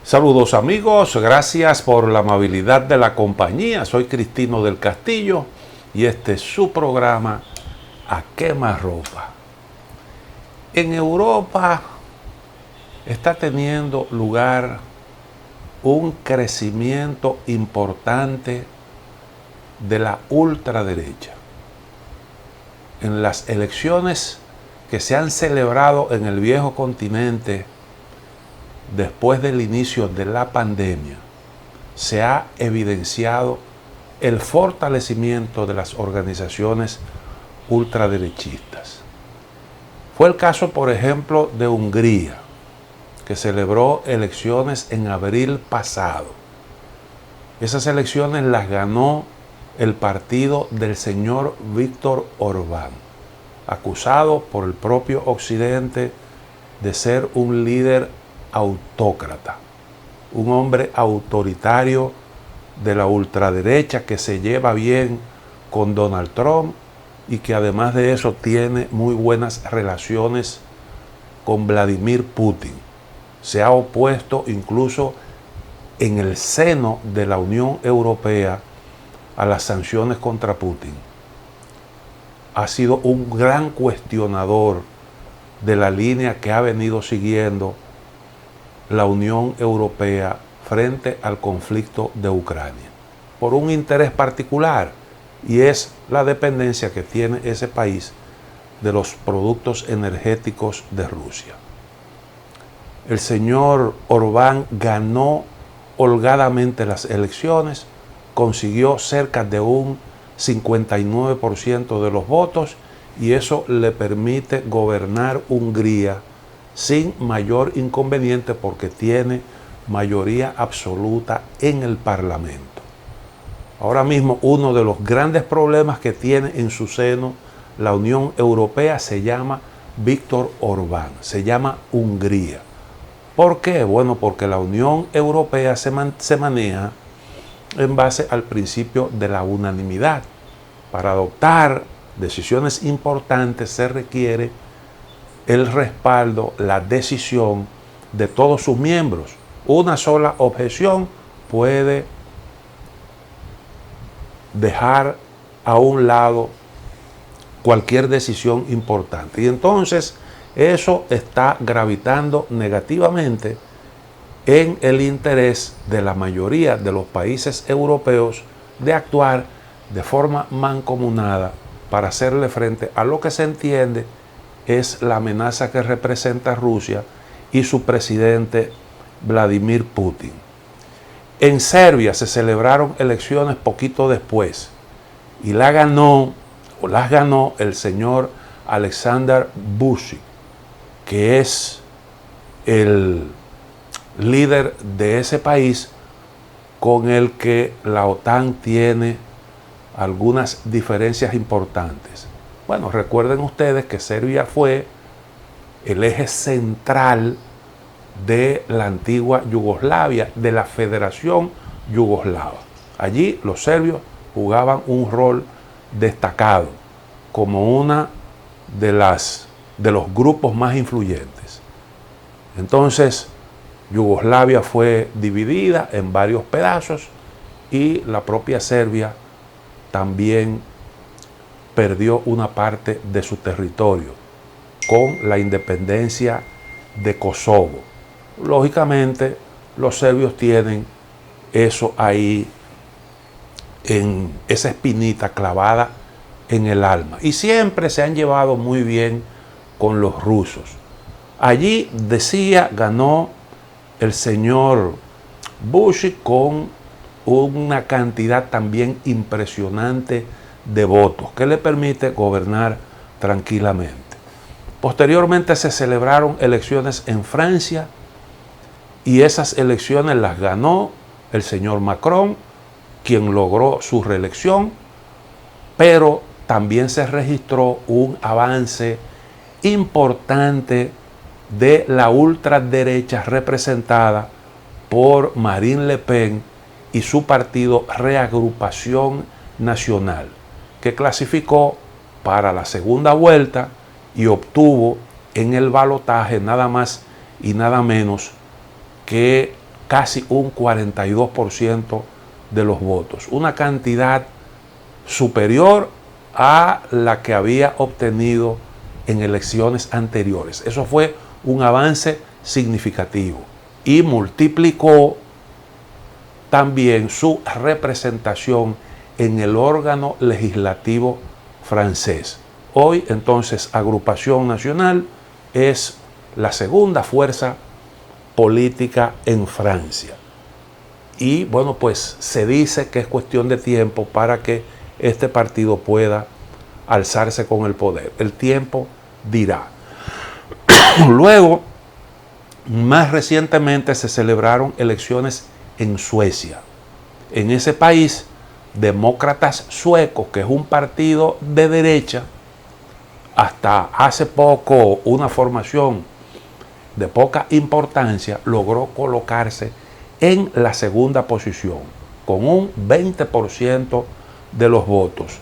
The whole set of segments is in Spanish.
Saludos amigos, gracias por la amabilidad de la compañía. Soy Cristino del Castillo y este es su programa A Quemarropa. En Europa está teniendo lugar un crecimiento importante de la ultraderecha. En las elecciones que se han celebrado en el viejo continente después del inicio de la pandemia, se ha evidenciado el fortalecimiento de las organizaciones ultraderechistas. Fue el caso, por ejemplo, de Hungría, que celebró elecciones en abril pasado. Esas elecciones las ganó el partido del señor Viktor Orbán, acusado por el propio Occidente de ser un líder autócrata, un hombre autoritario de la ultraderecha que se lleva bien con Donald Trump y que además de eso tiene muy buenas relaciones con Vladimir Putin. Se ha opuesto incluso en el seno de la Unión Europea a las sanciones contra Putin. Ha sido un gran cuestionador de la línea que ha venido siguiendo la Unión Europea frente al conflicto de Ucrania, por un interés particular, y es la dependencia que tiene ese país de los productos energéticos de Rusia. El señor Orbán ganó holgadamente las elecciones, consiguió cerca de un 59% de los votos y eso le permite gobernar Hungría sin mayor inconveniente porque tiene mayoría absoluta en el Parlamento. Ahora mismo uno de los grandes problemas que tiene en su seno la Unión Europea se llama Viktor Orbán, se llama Hungría. ¿Por qué? Bueno, porque la Unión Europea se maneja en base al principio de la unanimidad. Para adoptar decisiones importantes se requiere el respaldo, la decisión de todos sus miembros. Una sola objeción puede dejar a un lado cualquier decisión importante. Y entonces eso está gravitando negativamente en el interés de la mayoría de los países europeos de actuar de forma mancomunada para hacerle frente a lo que se entiende es la amenaza que representa Rusia y su presidente Vladimir Putin. En Serbia se celebraron elecciones poquito después y las ganó el señor Aleksandar Vučić, que es el líder de ese país con el que la OTAN tiene algunas diferencias importantes. Bueno, recuerden ustedes que Serbia fue el eje central de la antigua Yugoslavia, de la Federación Yugoslava. Allí los serbios jugaban un rol destacado como una de los grupos más influyentes. Entonces, Yugoslavia fue dividida en varios pedazos y la propia Serbia también perdió una parte de su territorio con la independencia de Kosovo. Lógicamente, los serbios tienen eso ahí, en esa espinita clavada en el alma. Y siempre se han llevado muy bien con los rusos. Allí, decía, ganó el señor Vučić con una cantidad también impresionante de votos que le permite gobernar tranquilamente. Posteriormente se celebraron elecciones en Francia y esas elecciones las ganó el señor Macron, quien logró su reelección, pero también se registró un avance importante de la ultraderecha representada por Marine Le Pen y su partido Reagrupación Nacional, que clasificó para la segunda vuelta y obtuvo en el balotaje nada más y nada menos que casi un 42% de los votos, una cantidad superior a la que había obtenido en elecciones anteriores. Eso fue un avance significativo y multiplicó también su representación en el órgano legislativo francés. Hoy entonces Agrupación Nacional es la segunda fuerza política en Francia. Y bueno, pues se dice que es cuestión de tiempo para que este partido pueda alzarse con el poder. El tiempo dirá. Luego, más recientemente se celebraron elecciones en Suecia. En ese país, Demócratas Suecos, que es un partido de derecha, hasta hace poco una formación de poca importancia, logró colocarse en la segunda posición, con un 20% de los votos.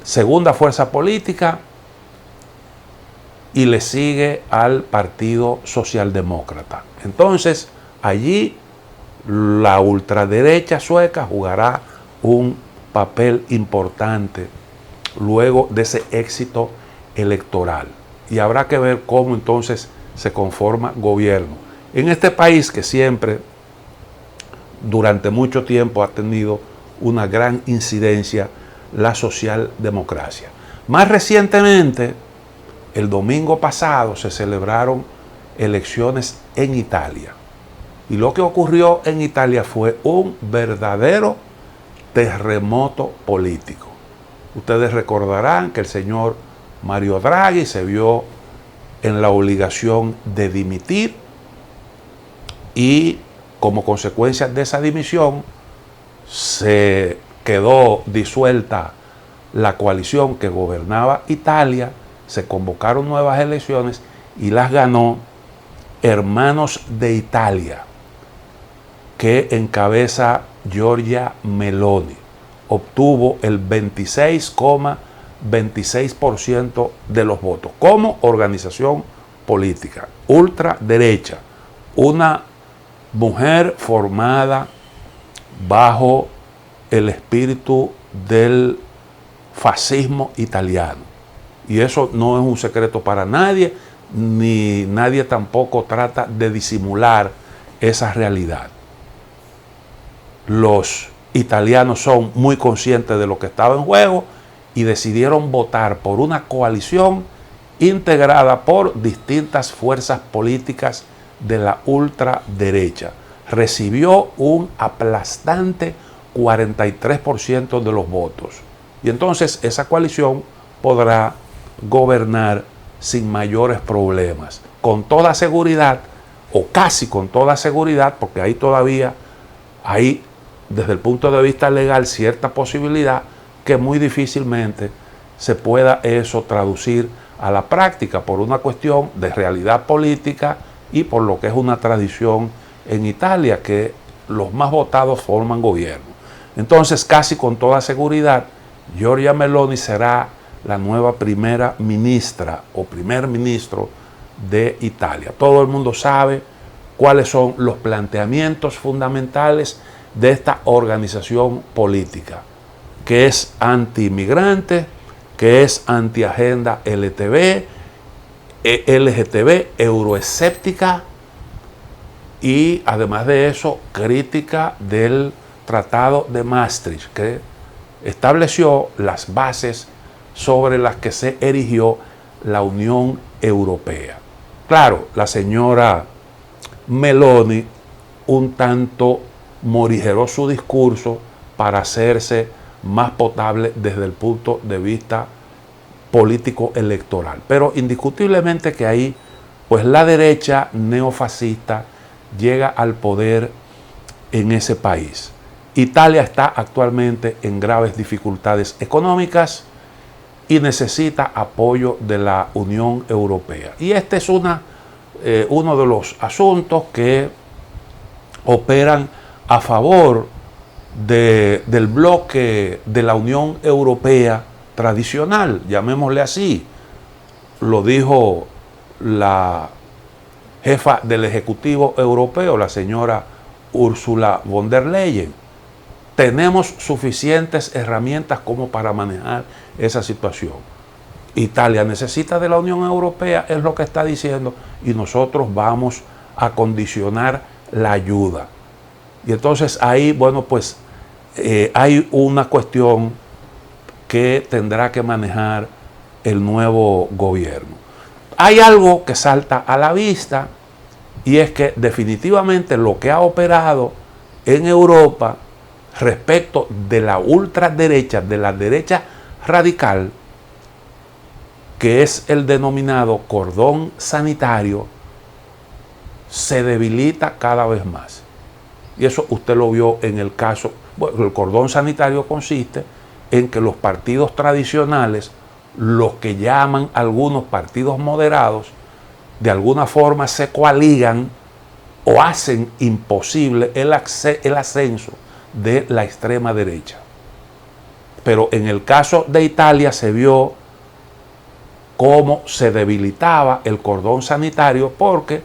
Segunda fuerza política, y le sigue al Partido Socialdemócrata. Entonces, allí la ultraderecha sueca jugará un papel importante luego de ese éxito electoral. Y habrá que ver cómo entonces se conforma gobierno. En este país que siempre, durante mucho tiempo, ha tenido una gran incidencia la socialdemocracia. Más recientemente, el domingo pasado, se celebraron elecciones en Italia. Y lo que ocurrió en Italia fue un verdadero terremoto político. Ustedes recordarán que el señor Mario Draghi se vio en la obligación de dimitir y como consecuencia de esa dimisión se quedó disuelta la coalición que gobernaba Italia, se convocaron nuevas elecciones y las ganó Hermanos de Italia, que encabeza Giorgia Meloni. Obtuvo el 26,26% de los votos como organización política, ultraderecha, una mujer formada bajo el espíritu del fascismo italiano. Y eso no es un secreto para nadie, ni nadie tampoco trata de disimular esa realidad. Los italianos son muy conscientes de lo que estaba en juego y decidieron votar por una coalición integrada por distintas fuerzas políticas de la ultraderecha. Recibió un aplastante 43% de los votos. Y entonces esa coalición podrá gobernar sin mayores problemas. Con toda seguridad, o casi con toda seguridad, porque ahí todavía hay, desde el punto de vista legal, cierta posibilidad que muy difícilmente se pueda eso traducir a la práctica por una cuestión de realidad política y por lo que es una tradición en Italia, que los más votados forman gobierno. Entonces, casi con toda seguridad, Giorgia Meloni será la nueva primera ministra o primer ministro de Italia. Todo el mundo sabe cuáles son los planteamientos fundamentales de esta organización política, que es anti-inmigrante, que es anti-agenda LGTB, euroescéptica y además de eso crítica del Tratado de Maastricht, que estableció las bases sobre las que se erigió la Unión Europea. Claro, la señora Meloni un tanto morigeró su discurso para hacerse más potable desde el punto de vista político electoral. Pero indiscutiblemente que ahí, pues la derecha neofascista llega al poder en ese país. Italia está actualmente en graves dificultades económicas y necesita apoyo de la Unión Europea. Y este es uno de los asuntos que operan a favor del bloque de la Unión Europea tradicional, llamémosle así. Lo dijo la jefa del Ejecutivo Europeo, la señora Ursula von der Leyen. Tenemos suficientes herramientas como para manejar esa situación. Italia necesita de la Unión Europea, es lo que está diciendo, y nosotros vamos a condicionar la ayuda. Y entonces ahí, bueno, pues hay una cuestión que tendrá que manejar el nuevo gobierno. Hay algo que salta a la vista, y es que definitivamente lo que ha operado en Europa respecto de la ultraderecha, de la derecha radical, que es el denominado cordón sanitario, se debilita cada vez más. Y eso usted lo vio en el caso, bueno, el cordón sanitario consiste en que los partidos tradicionales, los que llaman algunos partidos moderados, de alguna forma se coaligan o hacen imposible el ascenso de la extrema derecha. Pero en el caso de Italia se vio cómo se debilitaba el cordón sanitario, porque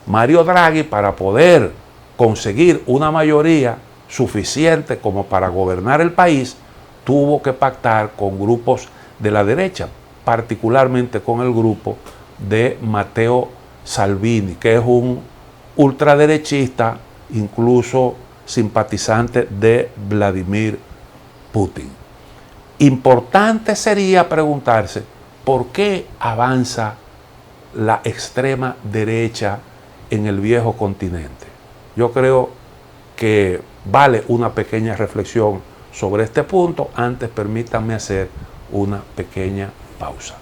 Mario Draghi, para poder conseguir una mayoría suficiente como para gobernar el país, tuvo que pactar con grupos de la derecha, particularmente con el grupo de Matteo Salvini, que es un ultraderechista, incluso simpatizante de Vladimir Putin. Importante sería preguntarse por qué avanza la extrema derecha en el viejo continente. Yo creo que vale una pequeña reflexión sobre este punto. Antes, permítanme hacer una pequeña pausa.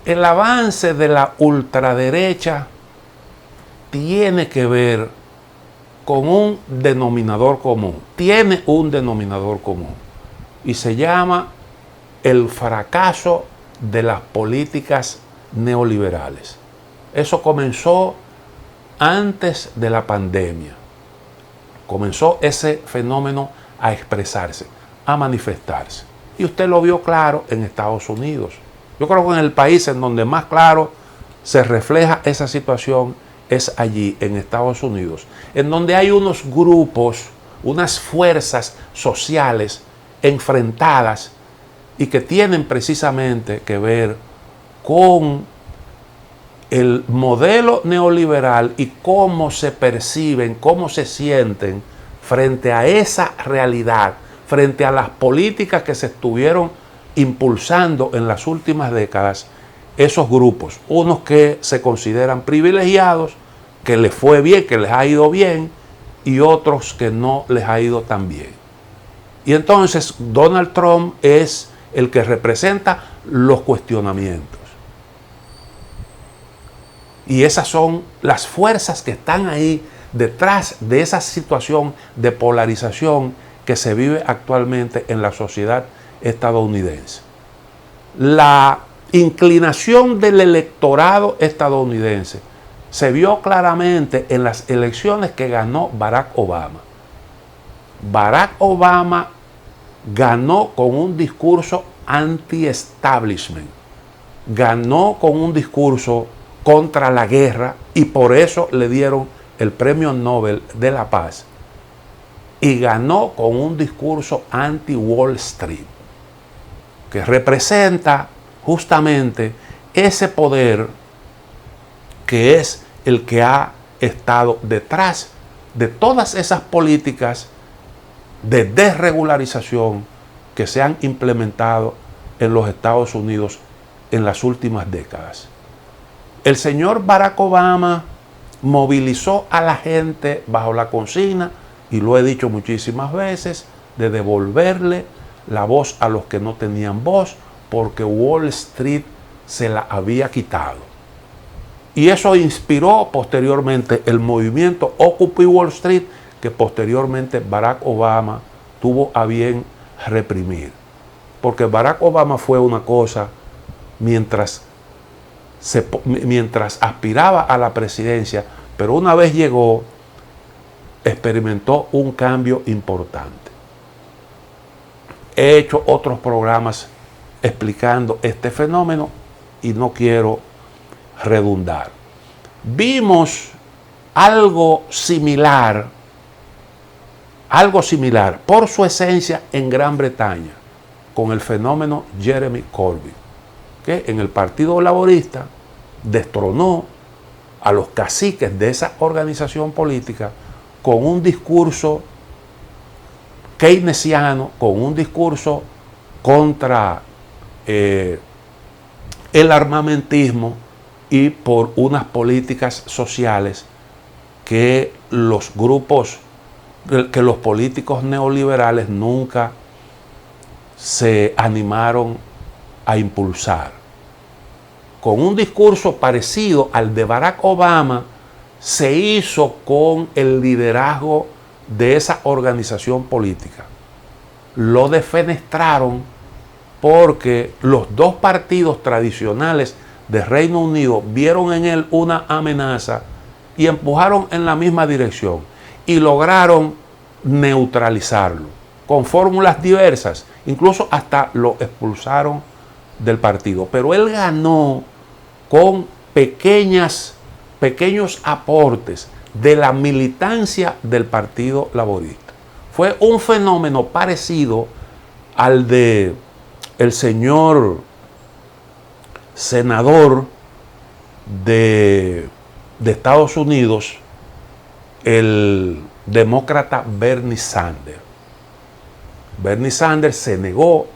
El avance de la ultraderecha tiene que ver con un denominador común. Tiene un denominador común. Y se llama el fracaso de las políticas neoliberales. Eso comenzó antes de la pandemia. Comenzó ese fenómeno a expresarse, a manifestarse. Y usted lo vio claro en Estados Unidos. Yo creo que en el país en donde más claro se refleja esa situación es allí, en Estados Unidos, en donde hay unos grupos, unas fuerzas sociales enfrentadas y que tienen precisamente que ver con el modelo neoliberal y cómo se perciben, cómo se sienten frente a esa realidad, frente a las políticas que se estuvieron impulsando en las últimas décadas, esos grupos, unos que se consideran privilegiados, que les fue bien, que les ha ido bien, y otros que no les ha ido tan bien. Y entonces Donald Trump es el que representa los cuestionamientos. Y esas son las fuerzas que están ahí detrás de esa situación de polarización que se vive actualmente en la sociedad estadounidense. La inclinación del electorado estadounidense se vio claramente en las elecciones que ganó Barack Obama. Barack Obama ganó con un discurso anti-establishment, ganó con un discurso contra la guerra, y por eso le dieron el Premio Nobel de la Paz, y ganó con un discurso anti-Wall Street, que representa justamente ese poder que es el que ha estado detrás de todas esas políticas de desregularización que se han implementado en los Estados Unidos en las últimas décadas. El señor Barack Obama movilizó a la gente bajo la consigna, y lo he dicho muchísimas veces, de devolverle la voz a los que no tenían voz, porque Wall Street se la había quitado. Y eso inspiró posteriormente el movimiento Occupy Wall Street, que posteriormente Barack Obama tuvo a bien reprimir. Porque Barack Obama fue una cosa mientras aspiraba a la presidencia, pero una vez llegó, experimentó un cambio importante. He hecho otros programas explicando este fenómeno y no quiero redundar. Vimos algo similar por su esencia en Gran Bretaña, con el fenómeno Jeremy Corbyn, que en el Partido Laborista destronó a los caciques de esa organización política con un discurso keynesiano, con un discurso contra el armamentismo y por unas políticas sociales que los políticos neoliberales nunca se animaron a impulsar. Con un discurso parecido al de Barack Obama, se hizo con el liderazgo de esa organización política. Lo defenestraron porque los dos partidos tradicionales de Reino Unido vieron en él una amenaza y empujaron en la misma dirección y lograron neutralizarlo con fórmulas diversas, incluso hasta lo expulsaron del partido. Pero él ganó con pequeños aportes de la militancia del Partido Laborista. Fue un fenómeno parecido al de el señor senador de Estados Unidos, el demócrata Bernie Sanders. Bernie Sanders se negó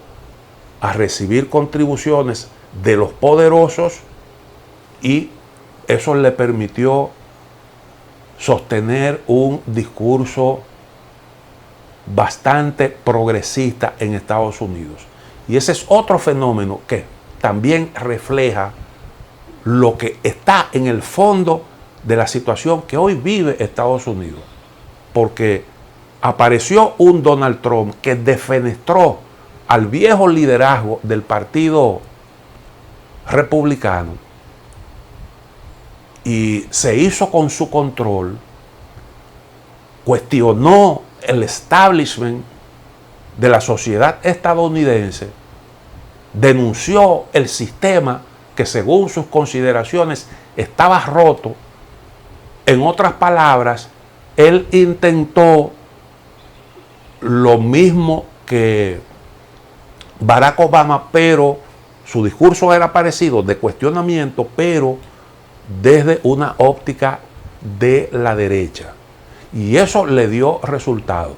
a recibir contribuciones de los poderosos y eso le permitió sostener un discurso bastante progresista en Estados Unidos. Y ese es otro fenómeno que también refleja lo que está en el fondo de la situación que hoy vive Estados Unidos. Porque apareció un Donald Trump que defenestró al viejo liderazgo del Partido Republicano y se hizo con su control, cuestionó el establishment de la sociedad estadounidense, denunció el sistema que según sus consideraciones estaba roto. En otras palabras, él intentó lo mismo que Barack Obama, pero su discurso era parecido, de cuestionamiento, pero desde una óptica de la derecha. Y eso le dio resultado.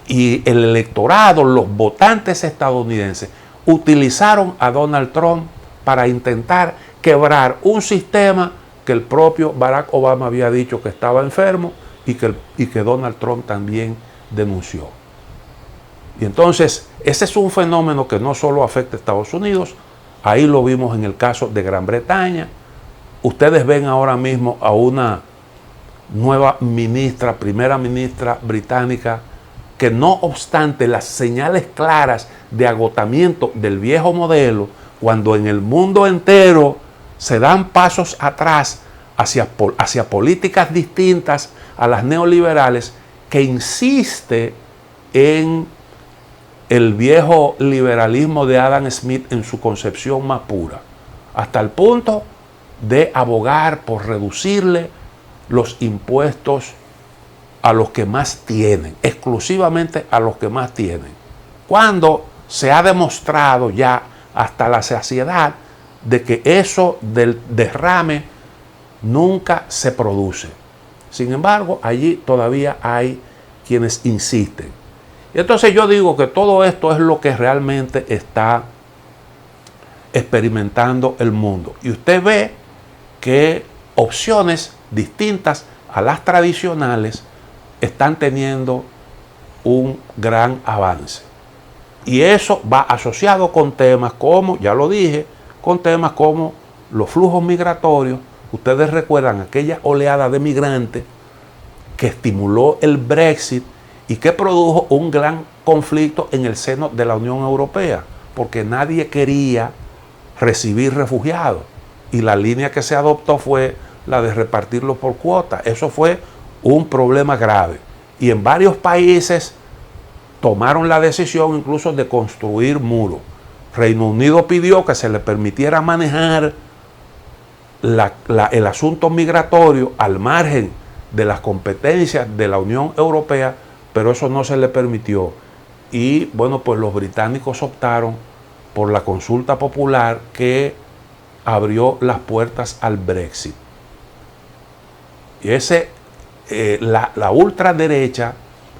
Y el electorado, los votantes estadounidenses, utilizaron a Donald Trump para intentar quebrar un sistema que el propio Barack Obama había dicho que estaba enfermo y que Donald Trump también denunció. Y entonces, ese es un fenómeno que no solo afecta a Estados Unidos, ahí lo vimos en el caso de Gran Bretaña. Ustedes ven ahora mismo a una nueva primera ministra británica, que no obstante las señales claras de agotamiento del viejo modelo, cuando en el mundo entero se dan pasos atrás hacia políticas distintas a las neoliberales, que insiste en el viejo liberalismo de Adam Smith en su concepción más pura, hasta el punto de abogar por reducirle los impuestos a los que más tienen, exclusivamente a los que más tienen, cuando se ha demostrado ya hasta la saciedad de que eso del derrame nunca se produce. Sin embargo, allí todavía hay quienes insisten. Y entonces yo digo que todo esto es lo que realmente está experimentando el mundo. Y usted ve que opciones distintas a las tradicionales están teniendo un gran avance. Y eso va asociado con temas como, ya lo dije, con temas como los flujos migratorios. Ustedes recuerdan aquella oleada de migrantes que estimuló el Brexit y que produjo un gran conflicto en el seno de la Unión Europea, porque nadie quería recibir refugiados. Y la línea que se adoptó fue la de repartirlos por cuotas. Eso fue un problema grave. Y en varios países tomaron la decisión incluso de construir muros. Reino Unido pidió que se le permitiera manejar el asunto migratorio al margen de las competencias de la Unión Europea, pero eso no se le permitió. Y bueno, pues los británicos optaron por la consulta popular que abrió las puertas al Brexit. Y la ultraderecha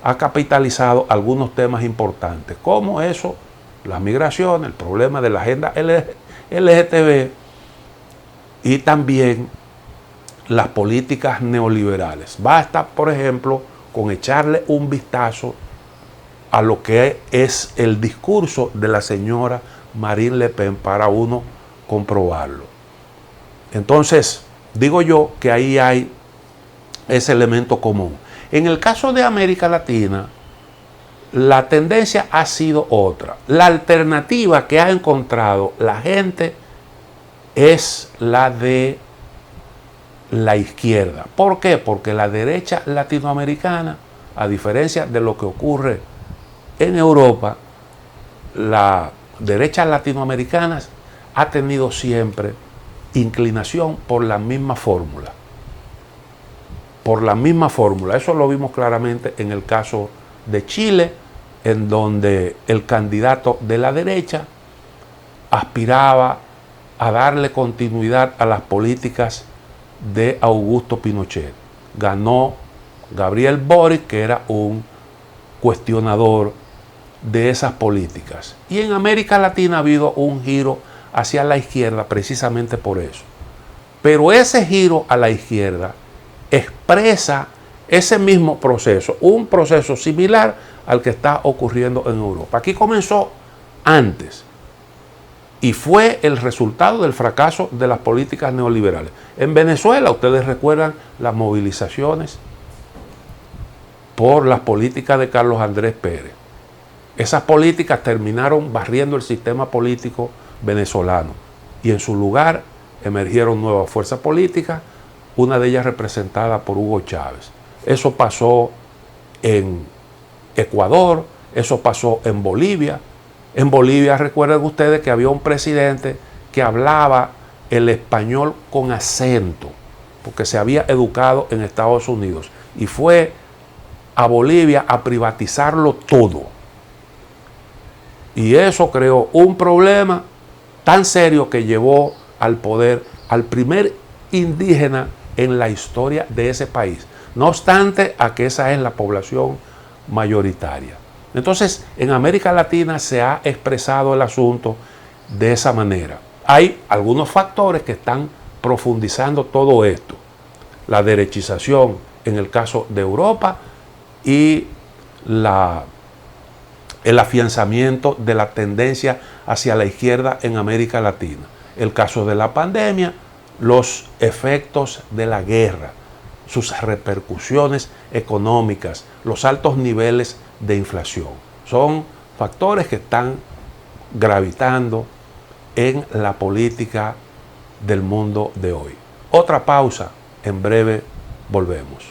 ha capitalizado algunos temas importantes, como eso, las migraciones, el problema de la agenda LGTB y también las políticas neoliberales. Basta, por ejemplo, con echarle un vistazo a lo que es el discurso de la señora Marine Le Pen para uno comprobarlo. Entonces, digo yo que ahí hay ese elemento común. En el caso de América Latina, la tendencia ha sido otra. La alternativa que ha encontrado la gente es la de la izquierda. ¿Por qué? Porque la derecha latinoamericana, a diferencia de lo que ocurre en Europa, la derecha latinoamericana ha tenido siempre inclinación por la misma fórmula. Por la misma fórmula. Eso lo vimos claramente en el caso de Chile, en donde el candidato de la derecha aspiraba a darle continuidad a las políticas de Augusto Pinochet. Ganó Gabriel Boric, que era un cuestionador de esas políticas. Y en América Latina ha habido un giro hacia la izquierda precisamente por eso. Pero ese giro a la izquierda expresa ese mismo proceso, un proceso similar al que está ocurriendo en Europa. Aquí comenzó antes y fue el resultado del fracaso de las políticas neoliberales. En Venezuela, ustedes recuerdan las movilizaciones por las políticas de Carlos Andrés Pérez. Esas políticas terminaron barriendo el sistema político venezolano y en su lugar emergieron nuevas fuerzas políticas, una de ellas representada por Hugo Chávez. Eso pasó en Ecuador, eso pasó en Bolivia. En Bolivia recuerden ustedes que había un presidente que hablaba el español con acento, porque se había educado en Estados Unidos y fue a Bolivia a privatizarlo todo. Y eso creó un problema tan serio que llevó al poder al primer indígena en la historia de ese país. No obstante a que esa es la población mayoritaria. Entonces, en América Latina se ha expresado el asunto de esa manera. Hay algunos factores que están profundizando todo esto. La derechización en el caso de Europa y el afianzamiento de la tendencia hacia la izquierda en América Latina. El caso de la pandemia, los efectos de la guerra, sus repercusiones económicas, los altos niveles de inflación. Son factores que están gravitando en la política del mundo de hoy. Otra pausa, en breve volvemos.